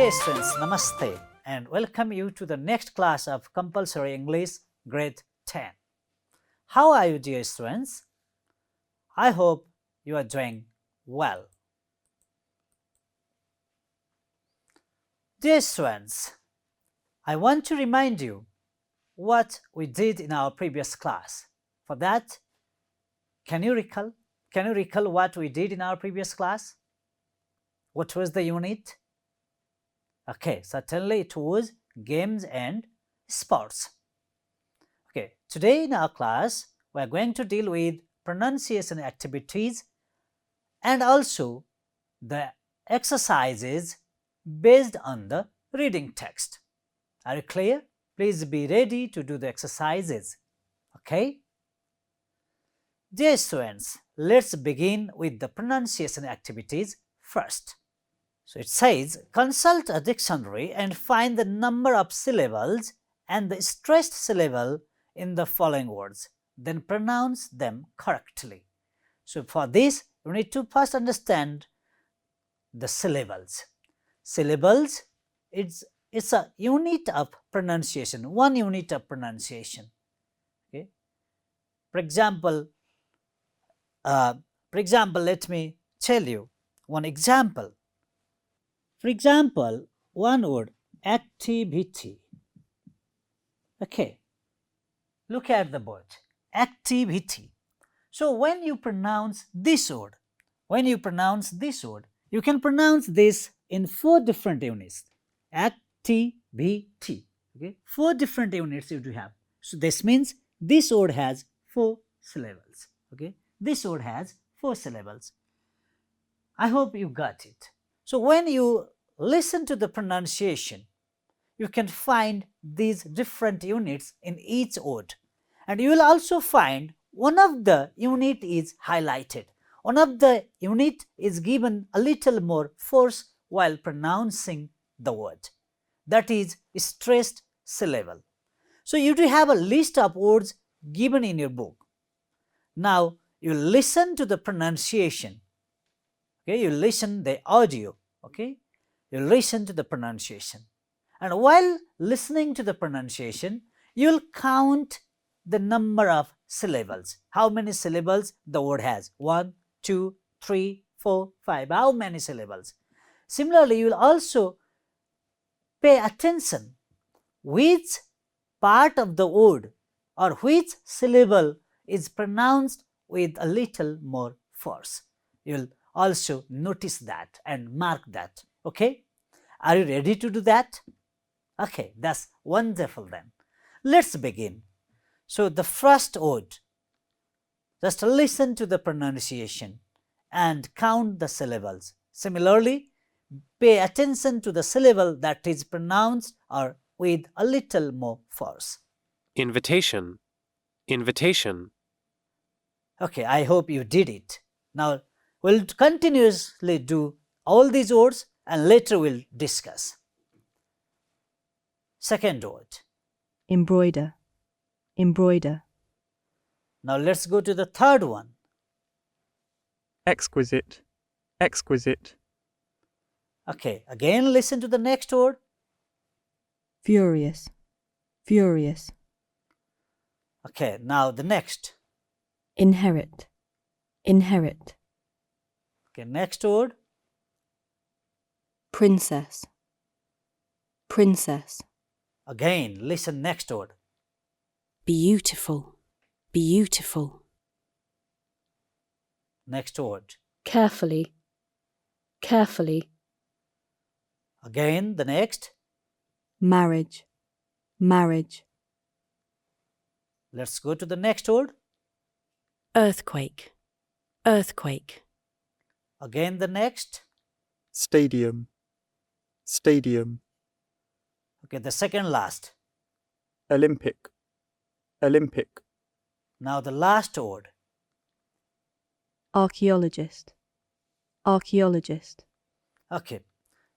Dear students, Namaste and welcome you to the next class of Compulsory English Grade 10. How are you, dear students? I hope you are doing well. Dear students, I want to remind you what we did in our previous class. For that, can you recall? Can you recall what we did in our previous class? What was the unit? Okay, certainly it was games and sports. Okay, today in our class, we are going to deal with pronunciation activities and also the exercises based on the reading text. Are you clear? Please be ready to do the exercises. Okay? Dear students, let's begin with the pronunciation activities first. So it says, consult a dictionary and find the number of syllables and the stressed syllable in the following words. Then pronounce them correctly. So for this, you need to first understand the syllables. Syllables, it's a unit of pronunciation, one unit of pronunciation. Okay? For example, let me tell you one example. For example, one word, activity. Okay, look at the word, activity. So when you pronounce this word, you can pronounce this in 4 different units. Activity. Okay, 4 different units you do have. So this means this word has 4 syllables. Okay, this word has 4 syllables. I hope you got it. So when you listen to the pronunciation, you can find these different units in each word. And you will also find one of the unit is highlighted. One of the unit is given a little more force while pronouncing the word. That is stressed syllable. So you do have a list of words given in your book. Now you listen to the pronunciation. Okay, you listen the audio. Okay, you listen to the pronunciation. And while listening to the pronunciation, you'll count the number of syllables. How many syllables the word has? 1, 2, 3, 4, 5. How many syllables? Similarly, you will also pay attention which part of the word or which syllable is pronounced with a little more force. You'll also notice that and mark that. Okay? Are you ready to do that? Okay, that's wonderful then. Let's begin. So the first word, just listen to the pronunciation and count the syllables. Similarly, pay attention to the syllable that is pronounced or with a little more force. Invitation. Invitation. Okay, I hope you did it. Now, we'll continuously do all these words and later we'll discuss. Second word. Embroider. Embroider. Now let's go to the third one. Exquisite. Exquisite. Okay, again listen to the next word. Furious. Furious. Okay, now the next. Inherit. Inherit. Okay, next word. Princess. Princess. Again, listen next word. Beautiful. Beautiful. Next word. Carefully. Carefully. Again, the next. Marriage. Marriage. Let's go to the next word. Earthquake. Earthquake. Again, the next. Stadium. Stadium. Okay, the second last. Olympic. Olympic. Now the last word. Archaeologist. Archaeologist. Okay,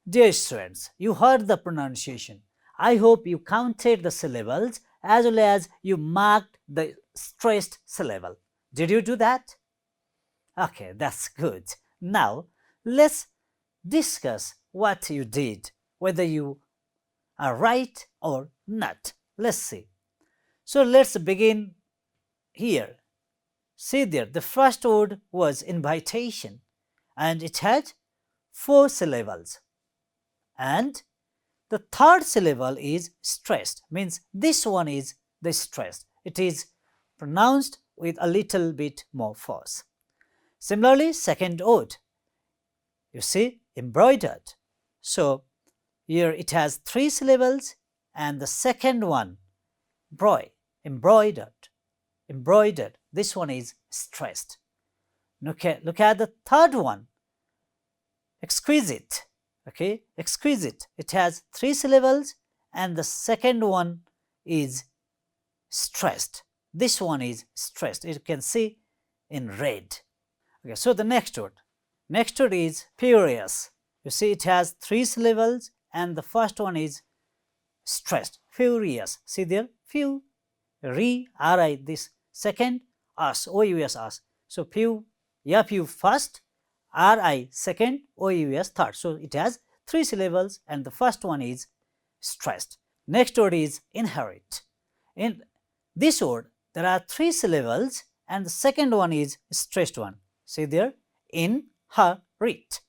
dear students, you heard the pronunciation. I hope you counted the syllables as well as you marked the stressed syllable. Did you do that? Okay, that's good. Now, let's discuss what you did whether you are right or not. Let's see. So let's begin here. See there, the first word was invitation, and it had 4 syllables. And the third syllable is stressed, means this one is the stressed. It is pronounced with a little bit more force. Similarly, second word, you see, embroidered. So here it has 3 syllables, and the second one, embroidered, this one is stressed. Look at the third one, exquisite. Okay, exquisite. It has 3 syllables, and the second one is stressed. This one is stressed. You can see in red. Okay, so the next word is furious. You see, it has 3 syllables, and the first one is stressed. Furious. See there, ri, this second, us, o-u-s, us. So f-u first, ri second, o-u-s third. So it has 3 syllables, and the first one is stressed. Next word is inherit. In this word, there are 3 syllables, and the second one is stressed one. See there, inherit.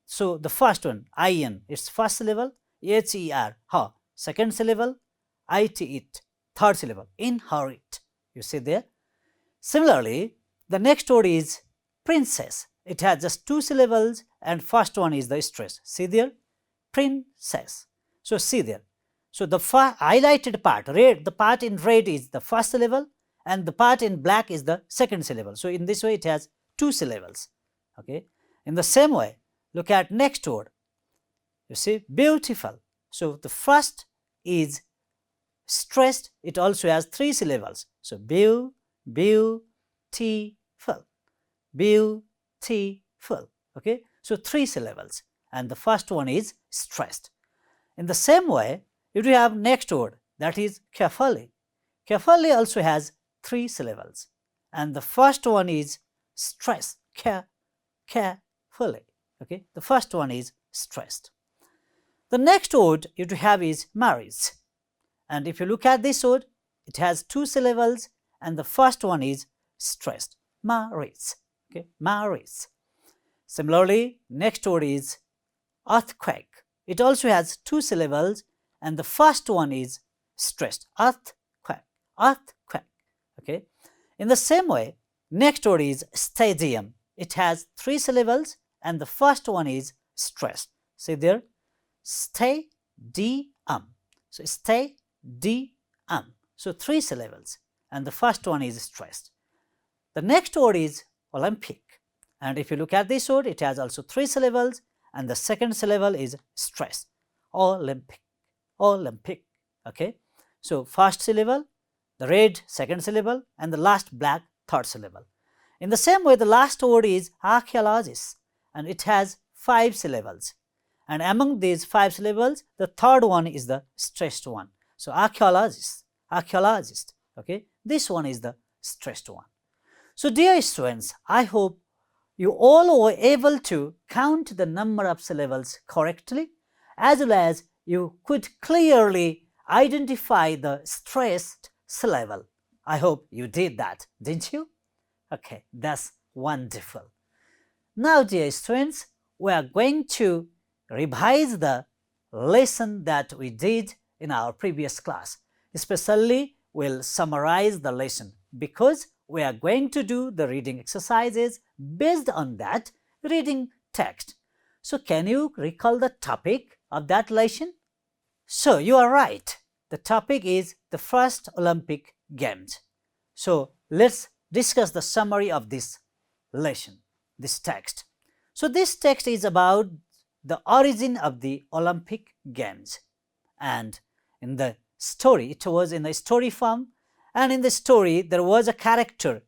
So the first one, in, its first syllable, her, ha, second syllable, it, third syllable, inherit. You see there. Similarly, the next word is princess. It has just 2 syllables, and first one is the stress. See there, princess. So see there. So the highlighted part, red, the part in red is the first syllable, and the part in black is the second syllable. So in this way, it has 2 syllables. Okay. In the same way, look at next word. You see, beautiful. So the first is stressed. It also has 3 syllables. So beautiful. Okay. So 3 syllables, and the first one is stressed. In the same way, you do have next word, that is carefully. Carefully also has 3 syllables, and the first one is stressed. Carefully. Okay. The first one is stressed. The next word you do have is marriage, and if you look at this word, it has 2 syllables, and the first one is stressed. Marriage. Okay. Marriage. Similarly, next word is earthquake. It also has 2 syllables, and the first one is stressed. Earthquake. Okay. In the same way, next word is stadium. It has 3 syllables, and the first one is stressed. See there, stadium. So stadium. So 3 syllables, and the first one is stressed. The next word is Olympic, and if you look at this word, it has also 3 syllables, and the second syllable is stressed. Olympic. Okay. So first syllable, the red second syllable, and the last black third syllable. In the same way, the last word is archaeologist, and it has 5 syllables. And among these 5 syllables, the third one is the stressed one. So archaeologist. Okay. This one is the stressed one. So dear students, I hope you all were able to count the number of syllables correctly, as well as you could clearly identify the stressed syllable. I hope you did that, didn't you? Okay, that's wonderful. Now, dear students, we are going to revise the lesson that we did in our previous class. Especially, we'll summarize the lesson because we are going to do the reading exercises based on that reading text. So, can you recall the topic of that lesson? So, you are right. The topic is the first Olympic Games. So, let's discuss the summary of this lesson, this text. So, this text is about the origin of the Olympic Games, and in the story, it was in the story form, and in the story there was a character,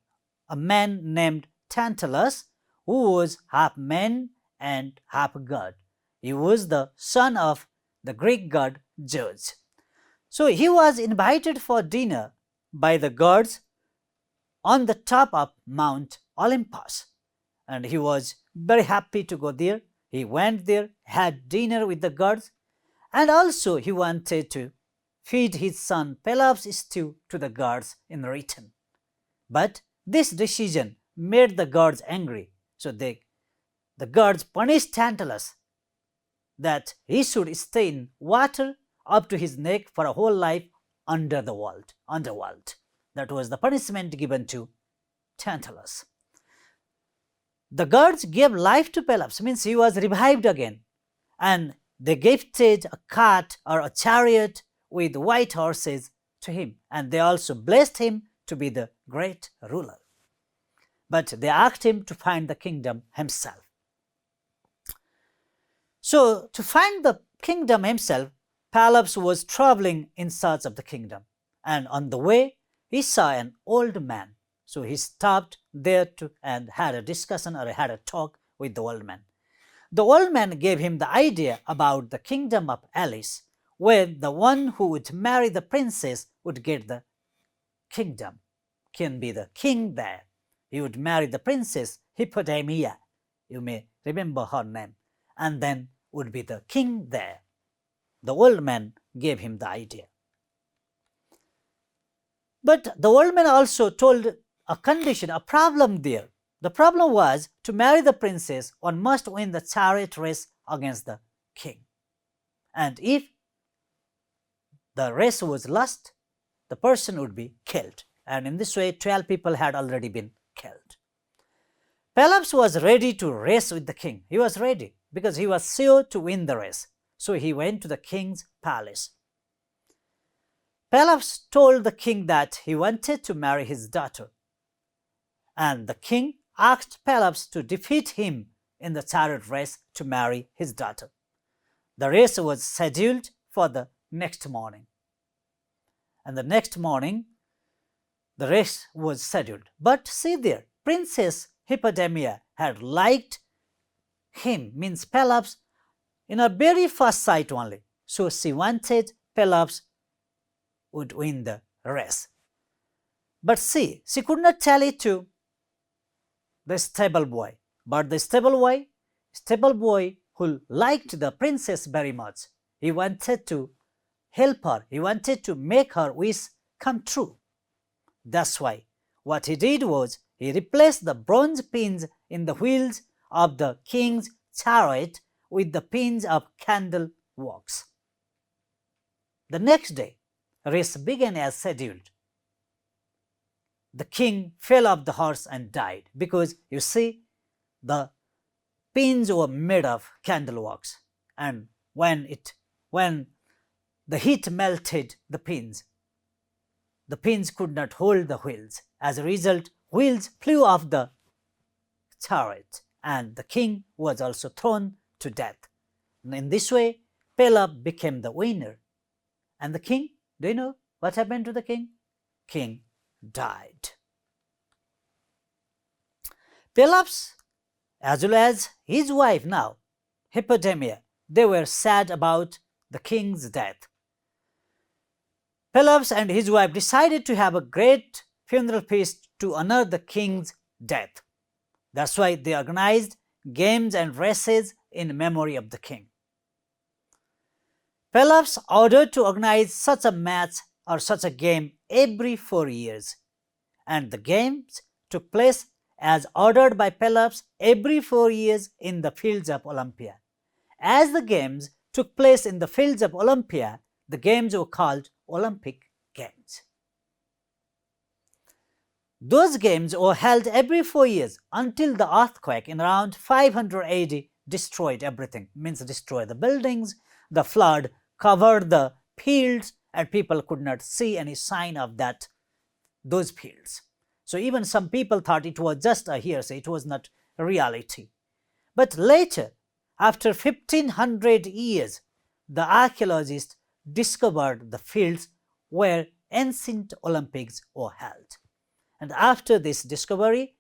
a man named Tantalus, who was half man and half god. He was the son of the Greek god Zeus. So he was invited for dinner by the gods on the top of Mount Olympus, and he was very happy to go there. He went there, had dinner with the gods, And also he wanted to feed his son Pelops' stew to the gods in return. But this decision made the gods angry, so the gods punished Tantalus that he should stay in water up to his neck for a whole life under the underworld. That was the punishment given to Tantalus. The gods gave life to Pelops, means he was revived again, and they gifted a cart or a chariot with white horses to him, and they also blessed him to be the great ruler. But they asked him to find the kingdom himself. So, to find the kingdom himself, Pelops was traveling in search of the kingdom, and on the way he saw an old man. So he stopped there and had a discussion or had a talk with the old man. The old man gave him the idea about the kingdom of Alice, where the one who would marry the princess would get the kingdom, can be the king there. He would marry the princess Hippodamia, you may remember her name, and then would be the king there. The old man gave him the idea. But the old man also told a condition, a problem there. The problem was, to marry the princess, one must win the chariot race against the king. And if the race was lost, the person would be killed. And in this way, 12 people had already been killed. Pelops was ready to race with the king. He was ready because he was sure to win the race. So he went to the king's palace. Pelops told the king that he wanted to marry his daughter. And the king asked Pelops to defeat him in the chariot race to marry his daughter. The race was scheduled for the next morning. And the next morning, the race was scheduled. But see there, Princess Hippodamia had liked him, means Pelops, in her very first sight only. So she wanted Pelops would win the race. But see, she could not tell it to the stable boy. But the stable boy who liked the princess very much, he wanted to help her. He wanted to make her wish come true. That's why what he did was he replaced the bronze pins in the wheels of the king's chariot with the pins of candle wax. The next day, race began as scheduled. The king fell off the horse and died because, you see, the pins were made of candle wax, and when the heat melted the pins could not hold the wheels. As a result, wheels flew off the chariot, and the king was also thrown to death. And in this way, Pelops became the winner. And the king, do you know what happened to the king? King died. Pelops, as well as his wife now, Hippodamia, they were sad about the king's death. Pelops and his wife decided to have a great funeral feast to honor the king's death. That's why they organized games and races in memory of the king. Pelops ordered to organize such a match or such a game every 4 years, and the games took place as ordered by Pelops every 4 years in the fields of Olympia. As the games took place in the fields of Olympia, the games were called Olympic Games. Those games were held every 4 years until the earthquake in around 500 AD destroyed everything, means destroyed the buildings, the flood covered the fields, and people could not see any sign of those fields. So even some people thought it was just a hearsay, it was not reality. But later, after 1500 years, the archaeologists discovered the fields where ancient Olympics were held. And after this discovery,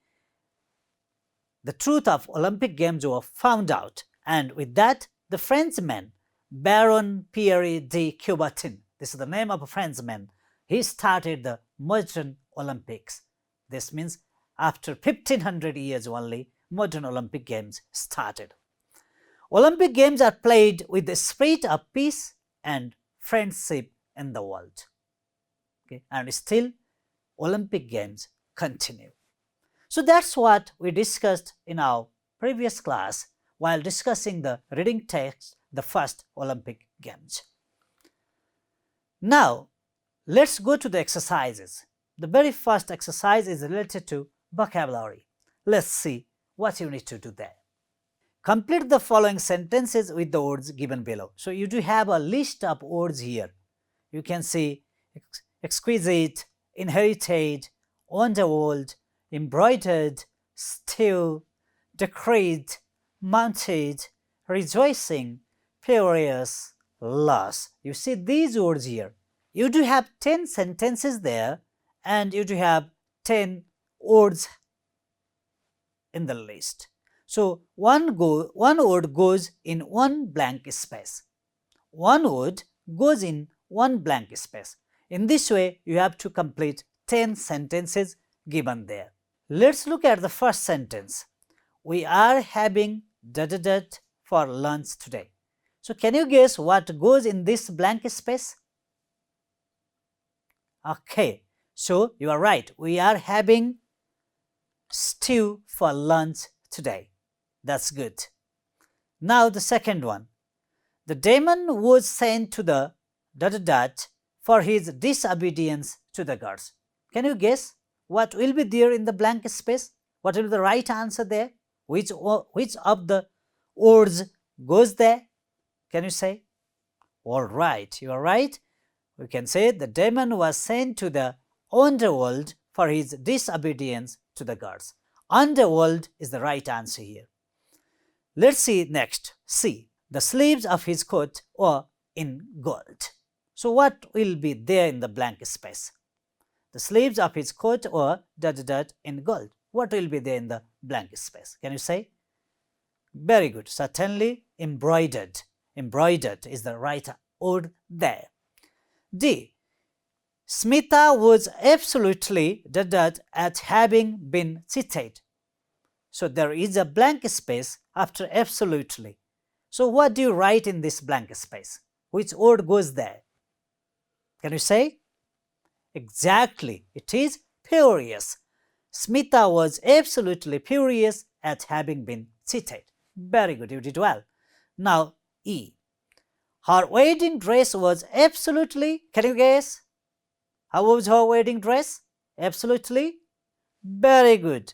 the truth of Olympic Games were found out, and with that, the Frenchman Baron Pierre de Coubertin, this is the name of a Frenchman, he started the modern Olympics. This means after 1500 years only, modern Olympic Games started. Olympic Games are played with the spirit of peace and friendship in the world. Okay, and still Olympic Games continue. So that's what we discussed in our previous class while discussing the reading text, the first Olympic Games. Now, let's go to the exercises. The very first exercise is related to vocabulary. Let's see what you need to do there. Complete the following sentences with the words given below. So you do have a list of words here. You can see exquisite, inherited, underworld, embroidered, still, decreed, mounted, rejoicing, furious, loss. You see these words here. You do have 10 sentences there and you do have 10 words in the list. So one word goes in one blank space. One word goes in one blank space. In this way, you have to complete 10 sentences given there. Let's look at the first sentence. We are having ... for lunch today. So can you guess what goes in this blank space? Okay, so you are right. We are having stew for lunch today. That's good. Now the second one. The demon was sent to the ... for his disobedience to the gods. Can you guess what will be there in the blank space? What will be the right answer there? Which of the words goes there? Can you say? All right, you are right. We can say the demon was sent to the underworld for his disobedience to the gods. Underworld is the right answer here. Let's see next. C. The sleeves of his coat were in gold. So what will be there in the blank space? The sleeves of his coat were ... in gold. What will be there in the blank space? Can you say? Very good. Certainly embroidered. Embroidered is the right word there. D. Smita was absolutely ... at having been cheated. So there is a blank space after absolutely. So what do you write in this blank space? Which word goes there? Can you say? Exactly, it is furious. Smita was absolutely furious at having been cheated. Very good, you did well. Now E. Her wedding dress was absolutely, can you guess? How was her wedding dress? Absolutely? Very good.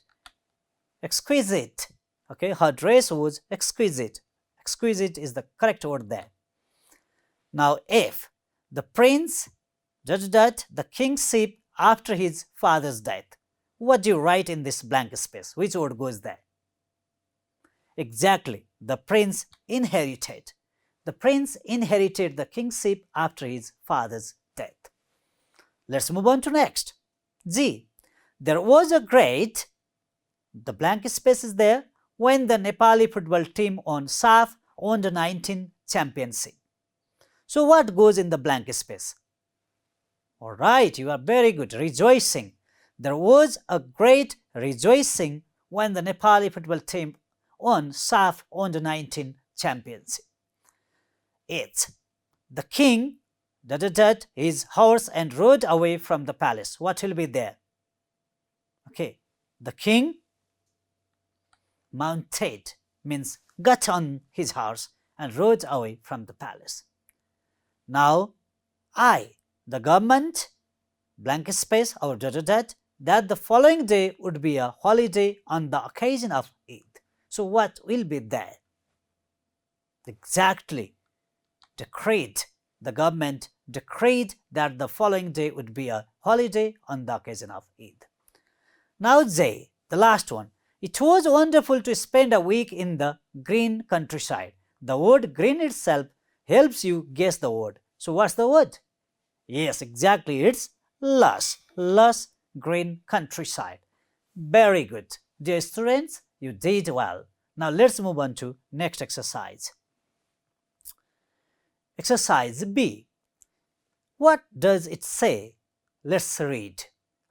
Exquisite. Okay, her dress was exquisite. Exquisite is the correct word there. Now F. The prince ... the kingship after his father's death. What do you write in this blank space? Which word goes there? Exactly, the prince inherited. The prince inherited the kingship after his father's death. Let's move on to next. G. There was a great... the blank space is there when the Nepali football team won SAF Under-19 championship. So what goes in the blank space? All right, you are very good. Rejoicing. There was a great rejoicing when the Nepali football team won SAF Under-19 championship. 8. The king ... his horse and rode away from the palace. What will be there? Okay, the king mounted means got on his horse and rode away from the palace. Now I. The government blank space or ... that the following day would be a holiday on the occasion of Eid. So what will be there? Exactly, decreed. The government decreed that the following day would be a holiday on the occasion of Eid. Now J, the last one. It was wonderful to spend a week in the green countryside. The word green itself helps you guess the word. So what's the word? Yes, exactly, it's lush. Lush green countryside. Very good. Dear students, you did well. Now let's move on to next exercise. Exercise B. What does it say? Let's read.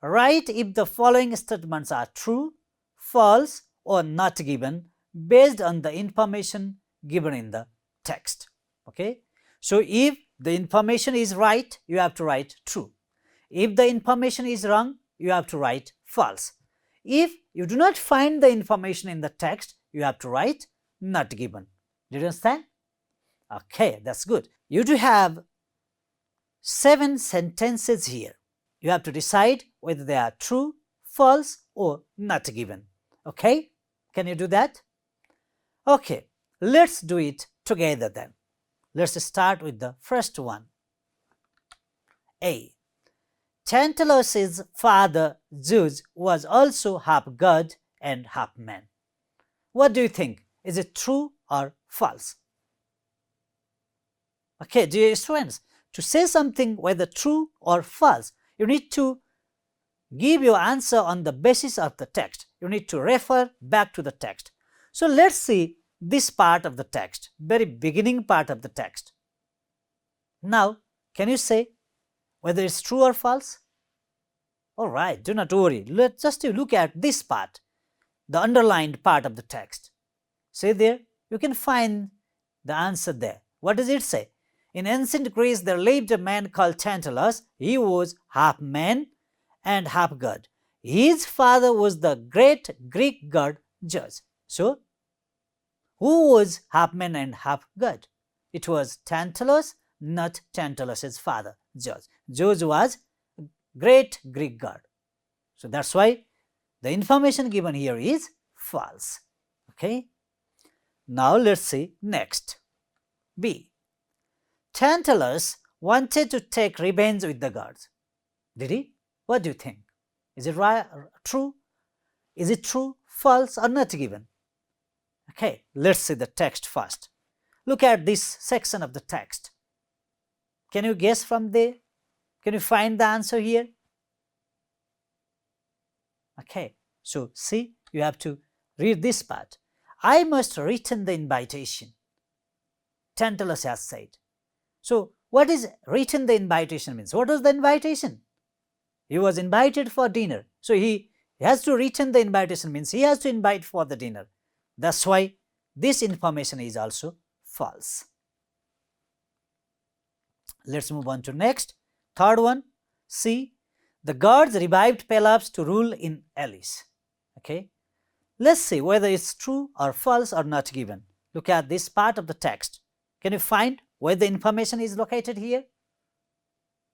Write if the following statements are true, false, or not given based on the information given in the text. Okay. So if the information is right, you have to write true. If the information is wrong, you have to write false. If you do not find the information in the text, you have to write not given. Do you understand? Okay, that's good. You do have 7 sentences here. You have to decide whether they are true, false, or not given. Okay? Can you do that? Okay, let's do it together then. Let's start with the first one. A. Tantalus's father Zeus was also half god and half man. What do you think? Is it true or false? Okay, dear students, to say something whether true or false, you need to give your answer on the basis of the text. You need to refer back to the text. So let's see this part of the text, very beginning part of the text. Now, can you say whether it's true or false? Alright, do not worry. Let's just look at this part, the underlined part of the text. See there, you can find the answer there. What does it say? In ancient Greece, there lived a man called Tantalus. He was half man and half god. His father was the great Greek god Zeus. So, who was half man and half god? It was Tantalus, not Tantalus's father, Zeus. Zeus was great Greek god. So, that's why the information given here is false. Okay. Now, let's see next. B. Tantalus wanted to take revenge with the gods. Did he? What do you think? Is it right, true? Is it true, false, or not given? Okay, let's see the text first. Look at this section of the text. Can you guess from there? Can you find the answer here? Okay, so see, you have to read this part. I must return the invitation, Tantalus has said. So, what is return the invitation means? What was the invitation? He was invited for dinner. So, he has to return the invitation means he has to invite for the dinner. That's why this information is also false. Let's move on to next. Third one. C. The gods revived Pelops to rule in Elis. Okay. Let's see whether it's true or false or not given. Look at this part of the text. Can you find where the information is located here?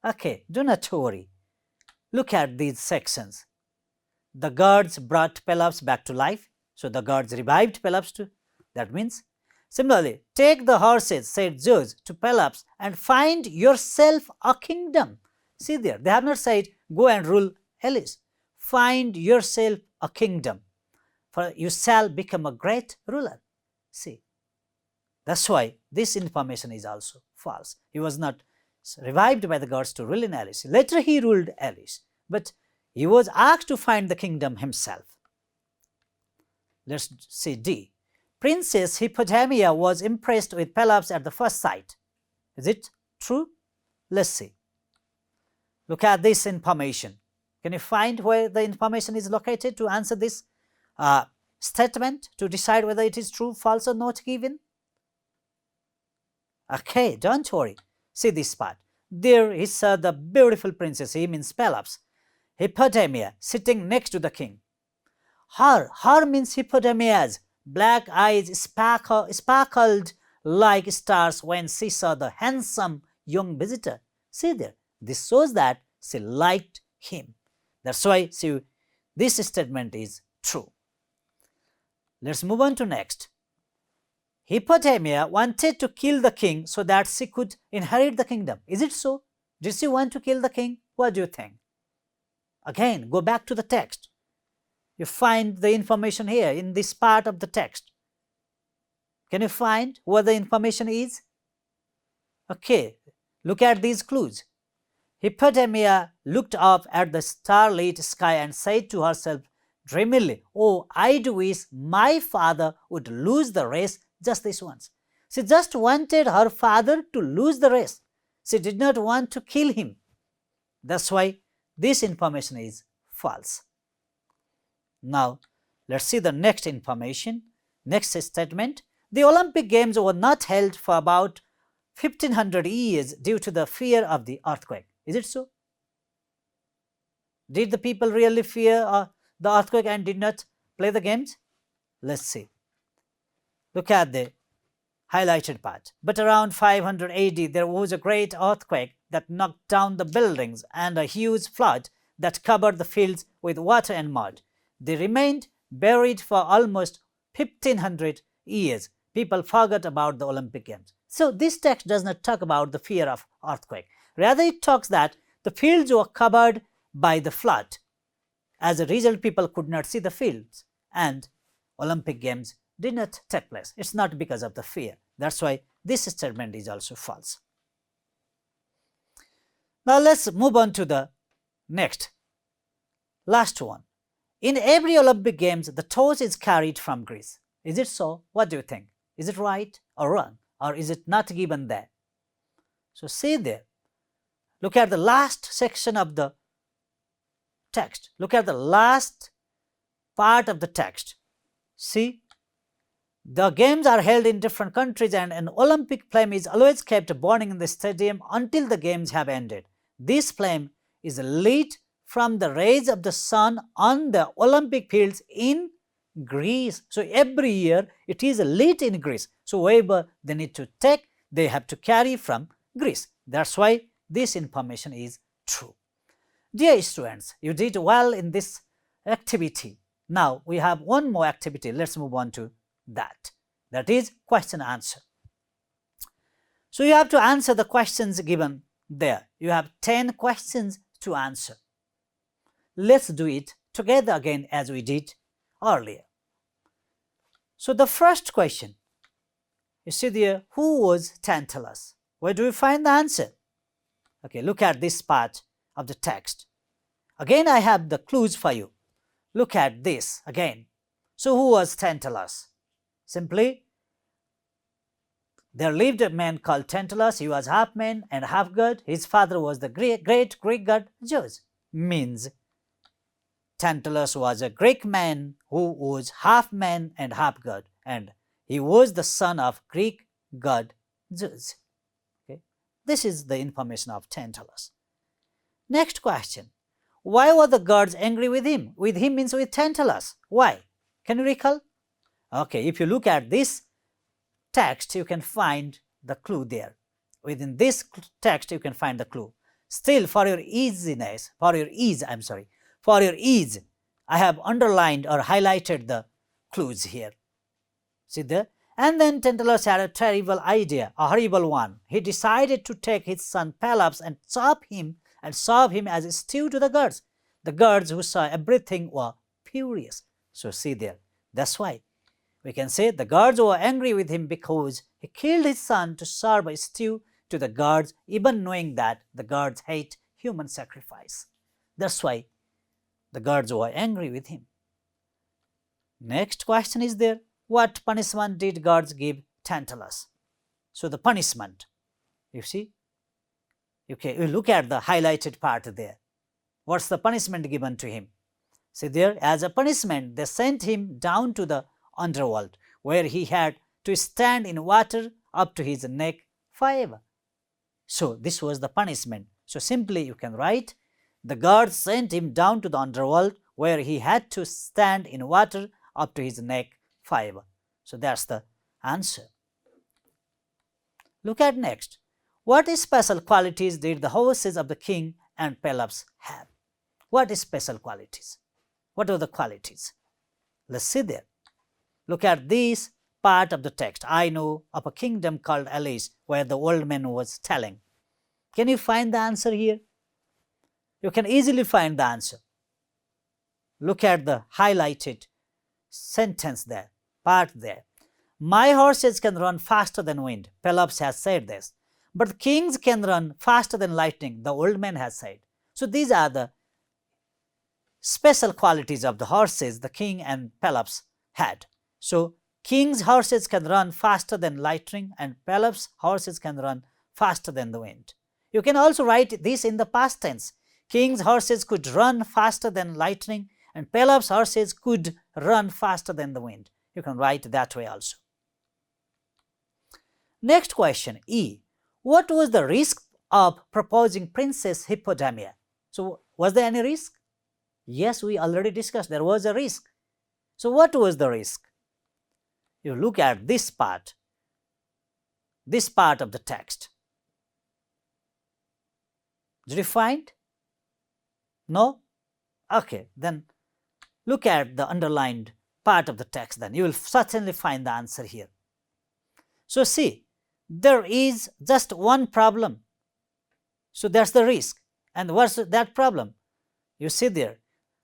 Okay, do not worry. Look at these sections. The gods brought Pelops back to life. So, the gods revived Pelops too. That means, similarly, take the horses, said Zeus to Pelops, and find yourself a kingdom. See there, they have not said, go and rule Elis. Find yourself a kingdom, for you shall become a great ruler. See, that's why this information is also false. He was not revived by the gods to rule in Elis. Later he ruled Elis, but he was asked to find the kingdom himself. Let's see D. Princess Hippodamia was impressed with Pelops at the first sight. Is it true? Let's see. Look at this information. Can you find where the information is located to answer this statement, to decide whether it is true, false, or not given? Okay, don't worry. See this part. There he saw the beautiful princess, he means Pelops, Hippodamia, sitting next to the king. Her means Hippodamia's black eyes sparkled like stars when she saw the handsome young visitor. See there, this shows that she liked him. That's why this statement is true. Let's move on to next. Hippodamia wanted to kill the king so that she could inherit the kingdom. Is it so? Did she want to kill the king? What do you think? Again, go back to the text. You find the information here in this part of the text. Can you find what the information is? Okay, look at these clues. Hippodamia looked up at the starlit sky and said to herself dreamily, "Oh, I do wish my father would lose the race just this once." She just wanted her father to lose the race. She did not want to kill him. That's why this information is false. Now, let's see the next information. Next statement. The Olympic Games were not held for about 1500 years due to the fear of the earthquake. Is it so? Did the people really fear the earthquake and did not play the games? Let's see. Look at the highlighted part. But around 500 AD, there was a great earthquake that knocked down the buildings and a huge flood that covered the fields with water and mud. They remained buried for almost 1500 years. People forgot about the Olympic Games. So this text does not talk about the fear of earthquake. Rather, it talks that the fields were covered by the flood. As a result, people could not see the fields and Olympic Games did not take place. It's not because of the fear. That's why this statement is also false. Now let's move on to the next, last one. In every Olympic Games, the torch is carried from Greece. Is it so? What do you think? Is it right or wrong? Or is it not given there? So see there. Look at the last section of the text. Look at the last part of the text. See, the games are held in different countries and an Olympic flame is always kept burning in the stadium until the games have ended. This flame is lit from the rays of the sun on the Olympic fields in Greece. So every year it is lit in Greece. So wherever they need to take, they have to carry from Greece. That's why this information is true. Dear students, you did well in this activity. Now we have one more activity. Let's move on to that. That is question answer. So you have to answer the questions given there. You have 10 questions to answer. Let's do it together again as we did earlier. So the first question, you see there, who was Tantalus? Where do we find the answer? Okay, look at this part of the text. Again, I have the clues for you. Look at this again. So who was Tantalus? Simply, there lived a man called Tantalus. He was half man and half god. His father was the great Greek god Zeus. Means Tantalus was a Greek man who was half man and half god, and he was the son of Greek god Zeus. Okay? This is the information of Tantalus. Next question. Why were the gods angry with him? With him means with Tantalus. Why? Can you recall? Okay, if you look at this text, you can find the clue there. Within this text, you can find the clue. Still, for your ease, I have underlined or highlighted the clues here. See there? And then Tantalus had a terrible idea, a horrible one. He decided to take his son Pelops and serve him as a stew to the gods. The gods who saw everything were furious. So see there. That's why we can say the gods were angry with him because he killed his son to serve a stew to the gods, even knowing that the gods hate human sacrifice. That's why the gods were angry with him. Next question is there. What punishment did gods give Tantalus? So the punishment, you see, okay, you look at the highlighted part there. What's the punishment given to him? See there, as a punishment, they sent him down to the underworld, where he had to stand in water up to his neck forever. So this was the punishment. So simply you can write, the gods sent him down to the underworld, where he had to stand in water up to his neck forever. So that's the answer. Look at next. What special qualities did the horses of the king and Pelops have? What special qualities? What are the qualities? Let's see there. Look at this part of the text. I know of a kingdom called Alice, where the old man was telling. Can you find the answer here? You can easily find the answer. Look at the highlighted sentence there, part there. My horses can run faster than wind. Pelops has said this. But kings can run faster than lightning, the old man has said. So these are the special qualities of the horses the king and Pelops had. So king's horses can run faster than lightning and Pelops' horses can run faster than the wind. You can also write this in the past tense. King's horses could run faster than lightning and Pelops' horses could run faster than the wind. You can write that way also. Next question, E. what was the risk of proposing Princess Hippodamia? So, was there any risk? Yes, we already discussed there was a risk. So, what was the risk? You look at this part of the text. Did you find? No? Okay, then look at the underlined part of the text, then you will certainly find the answer here. So, see, there is just one problem. So, that's the risk. And what's that problem? You see there,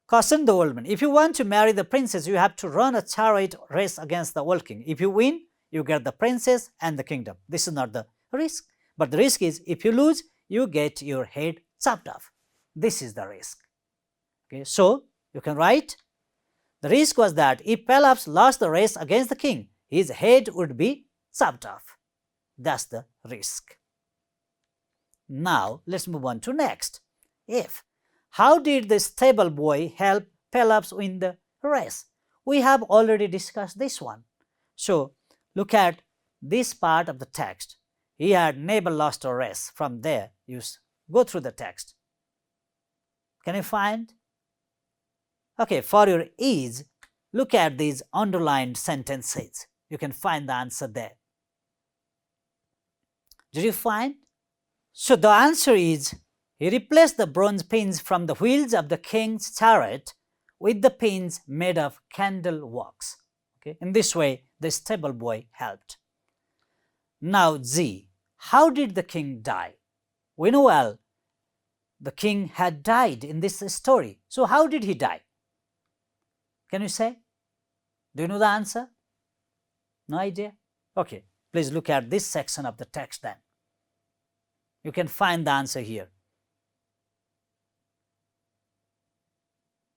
caution the old man. If you want to marry the princess, you have to run a chariot race against the old king. If you win, you get the princess and the kingdom. This is not the risk. But the risk is, if you lose, you get your head chopped off. This is the risk. Okay, so you can write, the risk was that if Pelops lost the race against the king, his head would be chopped off. That's the risk. Now, let's move on to next. If. How did the stable boy help Pelops win the race? We have already discussed this one. So, look at this part of the text. He had never lost a race. From there, you go through the text. Can you find? Okay, for your ease, look at these underlined sentences. You can find the answer there. Did you find? So the answer is, he replaced the bronze pins from the wheels of the king's chariot with the pins made of candle wax. Okay? In this way, the stable boy helped. Now Z. How did the king die? We know well the king had died in this story. So how did he die? Can you say? Do you know the answer? No idea? Okay, please look at this section of the text then. You can find the answer here.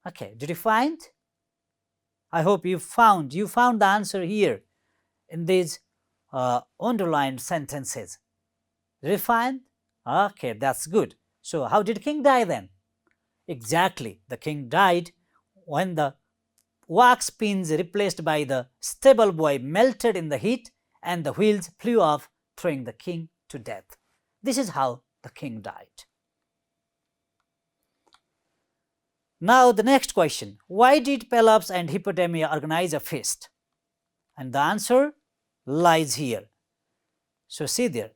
Okay, did you find? I hope you found the answer here in these underlined sentences. Did you find? Okay, that's good. So how did king die then? Exactly, the king died when the wax pins replaced by the stable boy melted in the heat and the wheels flew off, throwing the king to death. This is how the king died. Now the next question. Why did Pelops and Hippodamia organize a feast? And the answer lies here. So see there.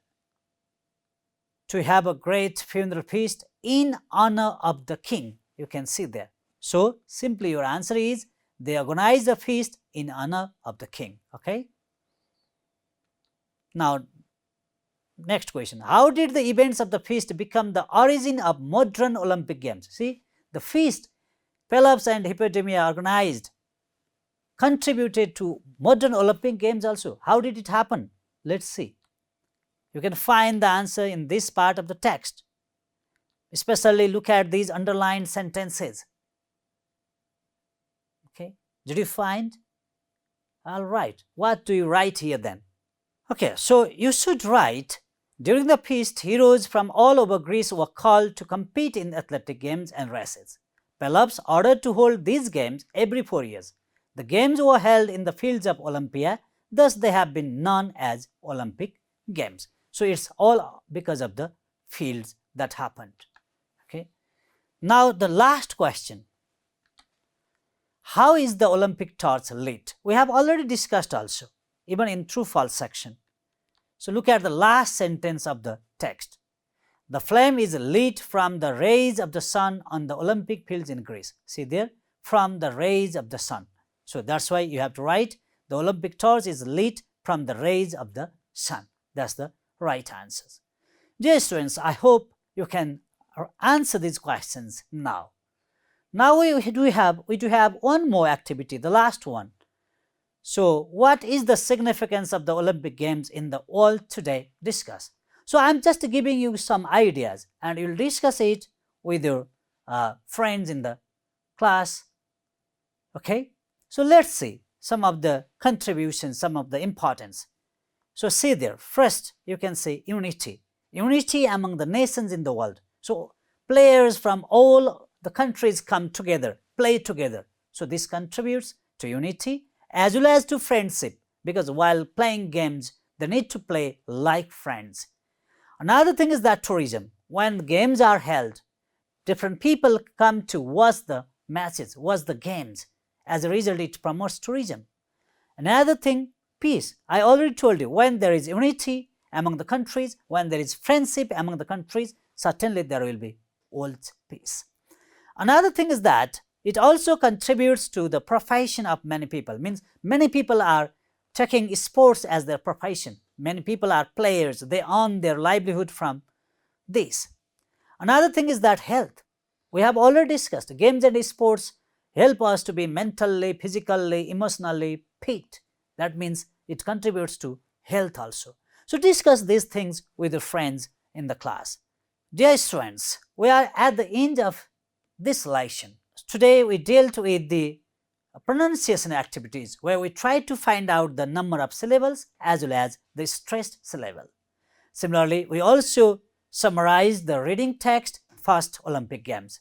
To have a great funeral feast in honor of the king. You can see there. So simply your answer is, they organized a feast in honor of the king. Okay. Now next question. How did the events of the feast become the origin of modern Olympic Games? See, the feast Pelops and Hippodamia organized contributed to modern Olympic Games also. How did it happen? Let's see. You can find the answer in this part of the text. Especially look at these underlined sentences. Okay, did you find? All right, what do you write here then? Okay, so you should write, during the feast, heroes from all over Greece were called to compete in athletic games and races. Pelops ordered to hold these games every 4 years. The games were held in the fields of Olympia, thus they have been known as Olympic Games. So it's all because of the fields that happened. Okay. Now the last question. How is the Olympic torch lit? We have already discussed also, even in true-false section. So look at the last sentence of the text. The flame is lit from the rays of the sun on the Olympic fields in Greece. See there, from the rays of the sun. So that's why you have to write, the Olympic torch is lit from the rays of the sun. That's the right answers. Dear students, I hope you can answer these questions now. Now we do have one more activity, the last one. So what is the significance of the Olympic Games in the world today? Discuss. So I'm just giving you some ideas and you'll discuss it with your friends in the class. Okay. So let's see some of the contributions, some of the importance. So see there, first you can say unity. Unity among the nations in the world. So players from all the countries come together, play together. So this contributes to unity as well as to friendship, because while playing games, they need to play like friends. Another thing is that tourism. When games are held, different people come to watch the matches, watch the games. As a result, it promotes tourism. Another thing, peace. I already told you, when there is unity among the countries, when there is friendship among the countries, certainly there will be world peace. Another thing is that it also contributes to the profession of many people. Means many people are taking sports as their profession. Many people are players. They earn their livelihood from this. Another thing is that health. We have already discussed games and sports help us to be mentally, physically, emotionally fit. That means it contributes to health also. So discuss these things with your friends in the class. Dear students, we are at the end of this lesson. Today we dealt with the pronunciation activities where we tried to find out the number of syllables as well as the stressed syllable. Similarly, we also summarized the reading text first Olympic Games.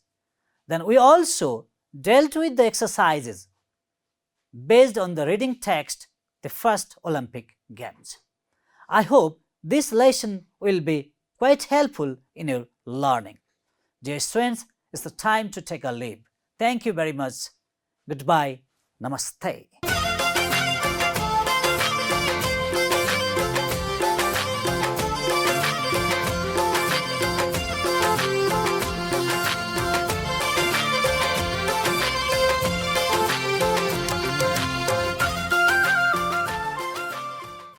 Then we also dealt with the exercises based on the reading text the first Olympic Games. I hope this lesson will be quite helpful in your learning. Dear students, it's the time to take a leave. Thank you very much. Goodbye. Namaste.